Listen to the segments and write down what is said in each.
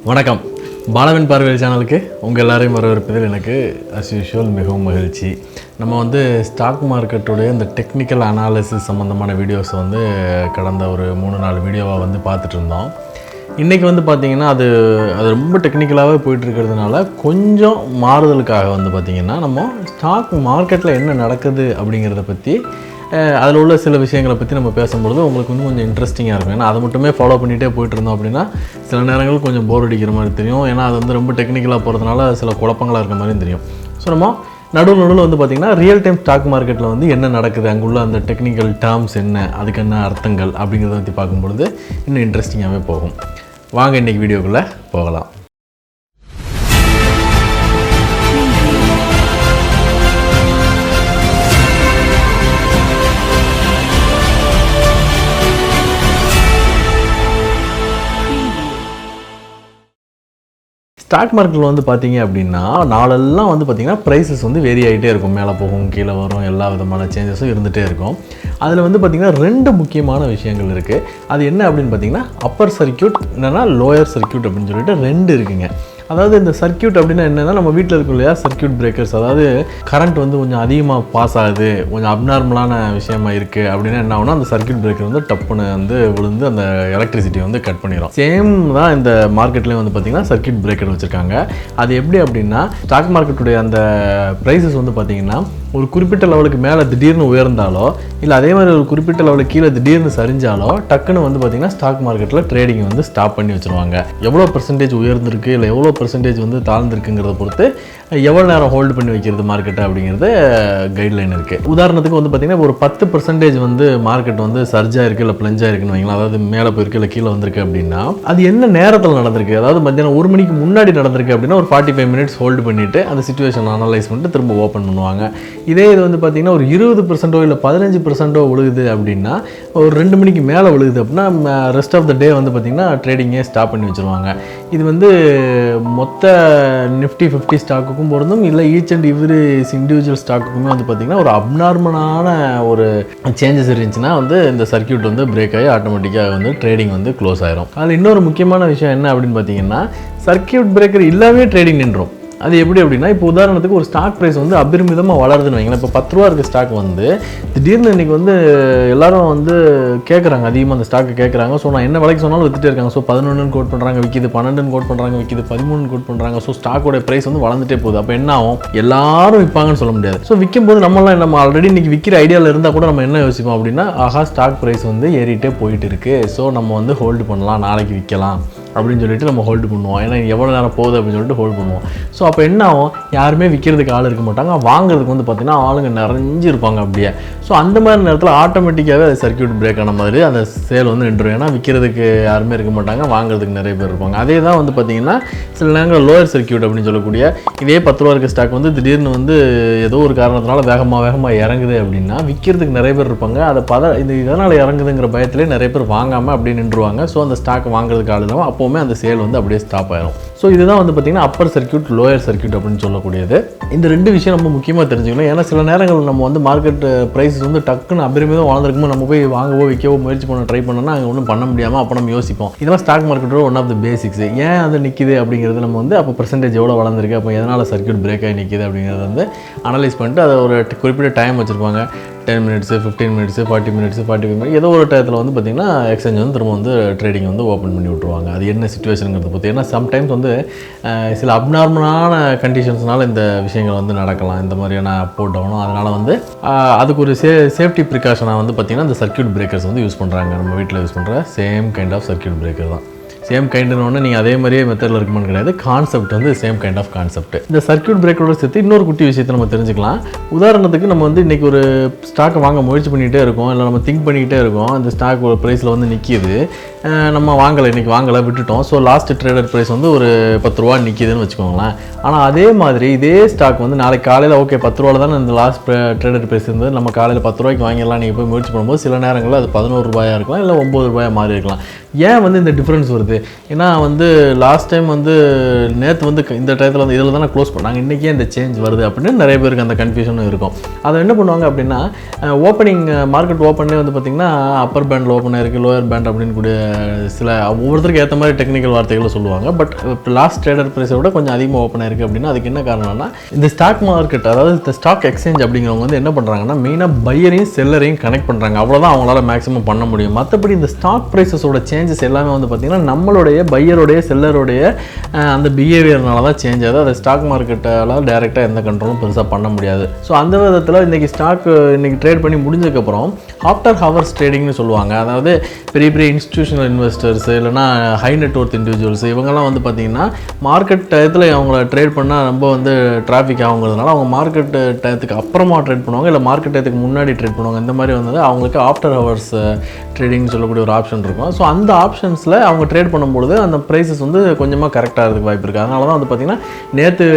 வணக்கம். பாலவின் பார்வையில் சேனலுக்கு உங்கள் எல்லாரையும் வரவேற்பதில் எனக்கு அஸ் யூஷுவல் மிகவும் மகிழ்ச்சி. நம்ம ஸ்டாக் மார்க்கெட்டுடைய இந்த டெக்னிக்கல் அனாலிசிஸ் சம்மந்தமான வீடியோஸை கடந்த ஒரு 3-4 வீடியோவாக பார்த்துட்டு இருந்தோம். இன்றைக்கி பார்த்திங்கன்னா அது ரொம்ப டெக்னிக்கலாகவே போயிட்டுருக்கிறதுனால கொஞ்சம் மாறுதலுக்காக பார்த்திங்கன்னா நம்ம ஸ்டாக் மார்க்கெட்டில் என்ன நடக்குது அப்படிங்கிறத பற்றி அதில் உள்ள சில விஷயங்களை பற்றி நம்ம பேசும்பொழுது உங்களுக்கு கொஞ்சம் இன்ட்ரெஸ்டிங்காக இருக்கும். ஏன்னா அதை மட்டுமே ஃபாலோ பண்ணிகிட்டே போயிட்டுருந்தோம் அப்படின்னா சில நேரங்கள் கொஞ்சம் போர் அடிக்கிற மாதிரி தெரியும். ஏன்னா அது ரொம்ப டெக்னிக்கலாக போகிறதுனால சில குழப்பங்களாக இருக்க மாதிரியும் தெரியும். ஸோ நம்ம நடுவில் பார்த்திங்கன்னா ரியல் டைம் ஸ்டாக் மார்க்கெட்டில் என்ன நடக்குது, அங்குள்ள அந்த டெக்னிக்கல் டேர்ம்ஸ் என்ன, அதுக்கு என்ன அர்த்தங்கள் அப்படிங்கிறத பற்றி பார்க்கும்பொழுது இன்னும் இன்ட்ரெஸ்டிங்காகவே போகும். வாங்க இன்றைக்கி வீடியோக்குள்ளே போகலாம். ஸ்டாக் மார்க்கெட்டில் பார்த்தீங்க அப்படின்னா நாளெல்லாம் பார்த்தீங்கன்னா ப்ரைஸஸ் வேரி ஆகிட்டே இருக்கும். மேலே போகும், கீழே வரும், எல்லா விதமான சேஞ்சஸும் இருந்துகிட்டே இருக்கும். அதில் பார்த்திங்கன்னா 2 முக்கியமான விஷயங்கள் இருக்குது. அது என்ன அப்படின்னு பார்த்தீங்கன்னா அப்பர் சர்க்கியூட் இல்லைன்னா லோயர் சர்க்கியூட் அப்படின்னு சொல்லிட்டு 2 இருக்குங்க. அதாவது இந்த சர்க்கியூட் அப்படின்னா என்னென்னா நம்ம வீட்டில் இருக்கும் இல்லையா சர்க்கியூட் பிரேக்கர்ஸ், அதாவது கரண்ட் கொஞ்சம் அதிகமாக பாஸ் ஆகுது, கொஞ்சம் அப்நார்மலான விஷயமா இருக்குது அப்படின்னா என்ன ஆகுனா அந்த சர்க்கியூட் பிரேக்கர் டப்புன்னு விழுந்து அந்த எலக்ட்ரிசிட்டி கட் பண்ணிடும். சேம் தான் இந்த மார்க்கெட்லேயும் பார்த்திங்கன்னா சர்க்கியூட் பிரேக்கர் வச்சுருக்காங்க. அது எப்படி அப்படின்னா ஸ்டாக் மார்க்கெட்டுடைய அந்த ப்ரைஸஸ் பார்த்திங்கன்னா ஒரு குறிப்பிட்ட லெவலுக்கு மேலே திடீர்னு உயர்ந்தாலோ இல்லை அதே மாதிரி ஒரு குறிப்பிட்ட லெவலுக்கு கீழே திடீர்னு சரிஞ்சாலோ டக்குன்னு பார்த்திங்கன்னா ஸ்டாக் மார்க்கெட்டில் ட்ரேடிங் ஸ்டாப் பண்ணி வச்சுருவாங்க. எவ்வளோ பர்சன்டேஜ் உயர்ந்திருக்கு இல்லை எவ்வளோ பர்சன்டேஜ் தாழ்ந்திருக்குங்கிறத பொறுத்து எவ்வளோ நேரம் ஹோல்டு பண்ணி வைக்கிறது மார்க்கெட்டை அப்படிங்கிறது கைட்லைன் இருக்குது. உதாரணத்துக்கு பார்த்திங்கன்னா ஒரு 10% மார்க்கெட் சர்ஜாக இருக்குது இல்லை பிளஞ்சாக இருக்குன்னு வைங்களா, அதாவது மேலே போயிருக்கு இல்லை கீழே வந்திருக்கு அப்படின்னா அது என்ன நேரத்தில் நடந்திருக்கு, அதாவது மத்தியானம் 1 மணிக்கு முன்னாடி நடந்திருக்கு அப்படின்னா ஒரு 45 மினிட்ஸ் ஹோல்டு பண்ணிவிட்டு அந்த சிச்சுவேஷன் அனலைஸ் பண்ணிட்டு திரும்ப ஓப்பன் பண்ணுவாங்க. இதே இது பார்த்திங்கன்னா ஒரு 20% இல்லை 15% விழுகுது அப்படின்னா ஒரு 2 மணிக்கு மேலே விழுகுது அப்படின்னா ரெஸ்ட் ஆஃப் த டே பார்த்திங்கன்னா ட்ரேடிங்கே ஸ்டாப் பண்ணி வச்சுருவாங்க. இது மொத்த நிஃப்டி 50 ஸ்டாக்குக்கும் பொருந்தும், இல்லை ஈச் அண்ட் எவ்ரி இண்டிவிஜுவல் ஸ்டாக்குக்குமே பார்த்திங்கன்னா ஒரு அப்நார்மலான ஒரு சேஞ்சஸ் இருந்துச்சுன்னா இந்த சர்க்கியூட் பிரேக் ஆகி ஆட்டோமேட்டிக்காக ட்ரேடிங் க்ளோஸ் ஆயிரும். அதில் இன்னொரு முக்கியமான விஷயம் என்ன அப்படின்னு பார்த்தீங்கன்னா சர்க்கியூட் பிரேக்கர் இல்லாமே ட்ரேடிங் நின்றோம். அது எப்படி அப்படின்னா இப்போ உதாரணத்துக்கு ஒரு ஸ்டாக் ப்ரைஸ் அபரிமிதமாக வளருதுன்னு வைங்களேன். இப்போ 10 ரூபா இருக்க ஸ்டாக் திடீர்னு இன்றைக்கி எல்லாரும் கேட்குறாங்க, அதிகமாக அந்த ஸ்டாக்கு கேட்குறாங்க. ஸோ நான் என்ன விலைக்கு சொன்னாலும் வித்துட்டே இருக்காங்க. ஸோ 11 கோட் பண்ணுறாங்க, விற்கிது 12 கோட் பண்ணுறாங்க, விற்கிது 13 கோட் பண்ணுறாங்க. ஸோ ஸ்டாக்கோட ப்ரைஸ் வளர்ந்துட்டே போகுது. அப்போ என்ன ஆகும், எல்லாரும் விற்பாங்கன்னு சொல்ல முடியாது. ஸோ விற்கும் போது நம்ம ஆல்ரெடி இன்றைக்கி விற்கிற ஐடியாவில் இருந்தால் கூட நம்ம என்ன யோசிப்போம் அப்படின்னா ஆஹா ஸ்டாக் ப்ரைஸ் ஏறிட்டே போயிட்டு இருக்குது, ஸோ நம்ம ஹோல்டு பண்ணலாம், நாளைக்கு விற்கலாம் அப்படின்னு சொல்லிட்டு நம்ம ஹோல்டு பண்ணுவோம். ஏன்னா எவ்வளோ நேரம் போகுது அப்படின்னு சொல்லிட்டு ஹோல்டு பண்ணுவோம். ஸோ அப்போ என்ன ஆகும், யாருமே விற்கிறதுக்கு ஆள் இருக்க மாட்டாங்க, வாங்குறதுக்கு பார்த்திங்கன்னா ஆளுங்க நிறைஞ்சிருப்பாங்க அப்படியே. ஸோ அந்த மாதிரி நேரத்தில் ஆட்டோமேட்டிக்காகவே அது சர்க்கியூட் பிரேக் ஆன மாதிரி அந்த சேல் நின்றுடும். ஏன்னா விற்கிறதுக்கு யாருமே இருக்க மாட்டாங்க, வாங்குறதுக்கு நிறைய பேர் இருப்பாங்க. அதே தான் பார்த்திங்கன்னா சில நேரங்கள் லோயர் சர்க்கியூட் அப்படின்னு சொல்லக்கூடிய இதே 10 ரூபா இருக்க ஸ்டாக் திடீர்னு ஏதோ ஒரு காரணத்தினால வேகமாக இறங்குது அப்படின்னா விற்கிறதுக்கு நிறைய பேர் இருப்பாங்க. அதை இது இதனால் இறங்குதுங்கிற பயத்திலே நிறைய பேர் வாங்காமல் அப்படியே நின்றுவாங்க. ஸோ அந்த ஸ்டாக் வாங்குறதுக்கு ஆள் இல்லாமல் அப்போவுமே அந்த சேல் அப்படியே ஸ்டாப் ஆயிரும். ஸோ இதுதான் பார்த்திங்கன்னா அப்பர் சர்க்கியூட், லோயர் சர்க்கியூட் அப்படின்னு சொல்லக்கூடியது. இந்த 2 விஷயம் நம்ம முக்கியமாக தெரிஞ்சுக்கணும். ஏன்னா சில நேரங்கள் நம்ம மார்க்கெட் ப்ரைஸஸ் டக்குன்னு அபரிமிதம் வளர்ந்துருக்கும்போது நம்ம போய் வாங்கவோ விற்கவோ முயற்சி பண்ண ட்ரை பண்ணோன்னா அங்கே ஒன்றும் பண்ண முடியாமல் அப்போ நம்ம யோசிப்போம். இதெல்லாம் ஸ்டாக் மார்க்கெட்டோட ஒன் ஆஃப் த பேசிக்ஸ். ஏன் அது நிற்கிது அப்படிங்கிறது நம்ம அப்போ பர்சன்டேஜ் எவ்வளோ வளர்ந்துருக்கு, அப்போ எதனால் சர்க்கியூட் பிரேக் ஆகி நிற்கிது அப்படிங்கிறத அனலைஸ் பண்ணிட்டு அதை ஒரு குறிப்பிட்ட டைம் வச்சுருப்பாங்க. 10 மினிட்ஸு, 15 மினிட்ஸு, 40 மினிட்ஸு, 45 மினிட்ஸ் ஏதோ ஒரு டயத்தில் பார்த்திங்கன்னா எக்ஸ்சேஞ்ச் திரும்ப ட்ரேடிங் ஓப்பன் பண்ணி விட்ருவாங்க. அது என்ன சிச்சுவேஷனுங்கிறத பற்றி. ஏன்னா சம்டைம்ஸ் சில அப்நார்மலான கண்டிஷன்ஸ்னால இந்த விஷயங்கள் நடக்கலாம், இந்த மாதிரியான போட் டவுனும். அதனால் அதுக்கு ஒரு சேஃப்டி ப்ரிகாஷனாக பார்த்திங்கன்னா இந்த சர்க்கியூட் பிரேக்கர்ஸ் யூஸ் பண்ணுறாங்க. நம்ம வீட்டில் யூஸ் பண்ணுற same kind of circuit breaker தான். சேம் கைண்டுன்னு ஒன்று நீங்கள் அதே மாதிரியே மெத்தடில் இருக்குமான்னு கிடையாது, concept same kind of concept. இந்த சர்க்கியூட் பிரேக்கரோட சேர்த்து இன்னொரு குட்டி விஷயத்தை நம்ம தெரிஞ்சுக்கலாம். உதாரணத்துக்கு நம்ம இன்றைக்கி ஒரு ஸ்டாக்கை வாங்க முயற்சி பண்ணிகிட்டே இருக்கோம், இல்லை நம்ம திங்க் பண்ணிக்கிட்டே இருக்கோம், இந்த ஸ்டாக் ஒரு ப்ரைஸில் நிற்கிது, நம்ம வாங்கலை, இன்றைக்கி வாங்கலை, விட்டுட்டோம். ஸோ லாஸ்ட் ட்ரேடர் ப்ரைஸ் ஒரு 10 ரூபா நிற்கிதுன்னு வச்சுக்கோங்களேன். ஆனால் அதே மாதிரி இதே ஸ்டாக் நாளைக்கு காலையில் ஓகே 10 ரூபாவில் தானே இந்த லாஸ்ட் ட்ரேடர் ப்ரைஸ் இருந்தது, நம்ம காலையில் 10 ரூபாய்க்கு வாங்கிடலாம் நீங்கள் போய் முயற்சி பண்ணும்போது சில நேரங்களில் அது 11 ரூபாயாக இருக்கலாம், இல்லை 9 ரூபாயாக மாறி இருக்கலாம். ஏன் வந்து இந்த டிஃப்ரென்ஸ் வருது? ஏன்னா வந்து லாஸ்ட் டைம் வந்து நேற்று வந்து இந்த டயத்தில் வந்து இதில் தானே க்ளோஸ் பண்ணாங்க, இன்றைக்கே இந்த சேஞ்ச் வருது அப்படின்னு நிறைய பேருக்கு அந்த கன்ஃபியூஷனும் இருக்கும். அதை என்ன பண்ணுவாங்க அப்படின்னா, ஓப்பனிங் மார்க்கெட் ஓப்பன்லேயே வந்து பார்த்திங்கன்னா அப்பர் பேண்டில் ஓப்பன் ஆயிருக்கு, லோயர் பேண்ட் அப்படின்னு கூடிய சில ஒவ்வொருத்தருக்கு ஏற்ற மாதிரி டெக்னிக்கல் வார்த்தைகளை சொல்லுவாங்க. பட் லாஸ்ட் ட்ரேடர் ப்ரைஸை விட கொஞ்சம் அதிகமாக ஓப்பன் ஆயிருக்கு அப்படின்னா அதுக்கு என்ன காரணம்னா, இந்த ஸ்டாக் மார்க்கெட் அதாவது இந்த ஸ்டாக் எக்ஸ்சேஞ்ச் அப்படிங்கிறவங்க வந்து என்ன பண்ணுறாங்கன்னா, மெயினாக பையரையும் செல்லரையும் கனெக்ட் பண்ணுறாங்க. அவ்வளோதான் அவங்களால மேக்ஸிமம் பண்ண முடியும். மற்றபடி இந்த ஸ்டாக் ப்ரைஸஸோட சேஞ்சஸ் எல்லாமே வந்து பார்த்திங்கன்னா நம்மளுடைய பையருடைய செல்லருடைய அந்த பிஹேவியர்னால தான் சேஞ்ச் ஆகுது. அதை ஸ்டாக் மார்க்கெட்டால் டைரெக்டாக எந்த கண்ட்ரோலும் பெருசாக பண்ண முடியாது. ஸோ அந்த விதத்தில் இன்றைக்கி இன்றைக்கி ட்ரேட் பண்ணி முடிஞ்சதுக்கப்புறம் ஆஃப்டர் ஹவர்ஸ் ட்ரேடிங்னு சொல்லுவாங்க. அதாவது பெரிய பெரிய இன்ஸ்டிடியூஷனல் இன்வெஸ்டர்ஸ் இல்லைனா ஹை நெட்வொர்த் இண்டிவிஜுவல்ஸ் இவங்கெல்லாம் வந்து பார்த்திங்கன்னா மார்க்கெட் டயத்தில் அவங்கள ட்ரேட் பண்ணால் ரொம்ப வந்து டிராஃபிக் ஆகுங்கிறதுனால அவங்க மார்க்கெட் டயத்துக்கு அப்புறமா ட்ரேட் பண்ணுவாங்க, இல்லை மார்க்கெட் டயத்துக்கு முன்னாடி ட்ரேட் பண்ணுவாங்க. இந்த மாதிரி வந்து அவங்களுக்கு ஆஃப்டர் ஹவர்ஸ் ட்ரேடிங்னு சொல்லக்கூடிய ஒரு ஆப்ஷன் இருக்கும். ஸோ அந்த ஆப்ஷன்ஸில் அவங்க ட்ரேட் பண்ணும்பொழுது அந்த ப்ரைஸஸ் வந்து கொஞ்சமாக கரெக்டாக இருக்கிறதுக்கு வாய்ப்பு இருக்குது. அதனால தான் வந்து பார்த்திங்கன்னா நேற்று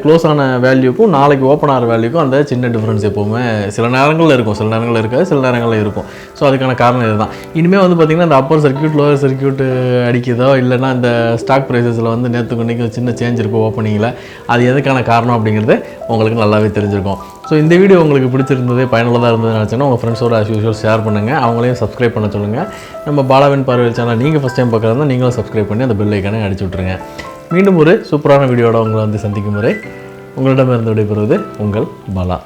க்ளோஸ் ஆன வேல்யூக்கும் நாளைக்கு ஓப்பன் ஆகிற வேல்யூக்கும் அந்த சின்ன டிஃப்ரென்ஸ் எப்போவுமே சில நேரங்களில் இருக்கும், சில நேரங்களில் இருக்காது, சில நேரங்களில் இருக்கும். ஸோ அதுக்கான காரணம் இதுதான். இனிமேல் வந்து பார்த்திங்கன்னா இந்த அப்பர் சர்க்யூட் லோயர் சர்க்யூட் அடிக்குதோ இல்லைனா இந்த ஸ்டாக் ப்ரைஸஸில் வந்து நேற்றுக்கு இன்றைக்கி சின்ன சேஞ்ச் இருக்கும் ஓப்பனிங்கில், அது எதுக்கான காரணம் அப்படிங்கிறது உங்களுக்கு நல்லாவே தெரிஞ்சிருக்கும். ஸோ இந்த வீடியோ உங்களுக்கு பிடிச்சிருந்தது, பயனுள்ளதாக இருந்ததுன்னு நினச்சேன்னா உங்கள் ஃப்ரெண்ட்ஸோட ஆஸ் யூஷுவல் ஷேர் பண்ணுங்கள், அவங்களையும் சப்ஸ்கிரைப் பண்ண சொல்லுங்கள். நம்ம பாலாவின் பார்வையில் சேனல் நீங்கள் ஃபஸ்ட் டைம் பார்க்குறதா நீங்களும் சப்ஸ்கிரைப் பண்ணி அந்த பெல் ஐக்கானை அடிச்சு விட்ருங்க. மீண்டும் ஒரு சூப்பரான வீடியோட உங்களை வந்து சந்திக்கும் வரை உங்களிடமிருந்து விடைபெறுவது உங்கள் பாலா.